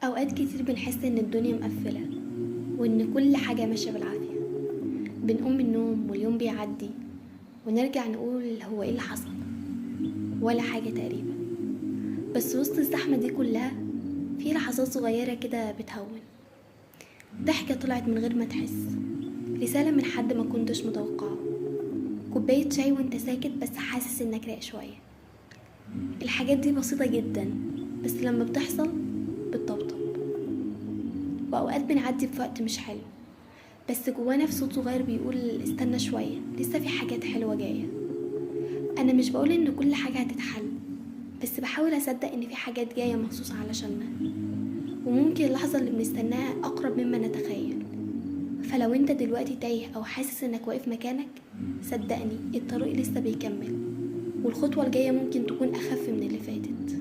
أوقات كتير بنحس إن الدنيا مقفلة وإن كل حاجة ماشية بالعافية. بنقوم من النوم واليوم بيعدي ونرجع نقول هو إيه اللي حصل؟ ولا حاجة تقريبا. بس وسط الزحمة دي كلها في لحظات صغيرة كده بتهون. ضحكة طلعت من غير ما تحس، رسالة من حد ما كنتش متوقعه، كوباية شاي وانت ساكت بس حاسس انك رايق شوية. الحاجات دي بسيطة جدا بس لما بتحصل بتطبطب. وأوقات بنعدي في وقت مش حلو بس جوانا في صوت صغير بيقول استنى شوية، لسه في حاجات حلوة جاية. أنا مش بقول إن كل حاجة هتتحل، بس بحاول أصدق إن في حاجات جاية مخصوص علشاننا، وممكن اللحظة اللي بنستناها أقرب مما نتخيل. فلو انت دلوقتي تايه أو حاسس إنك واقف مكانك، صدقني الطريق لسه بيكمل، والخطوة الجاية ممكن تكون أخف من اللي فاتت.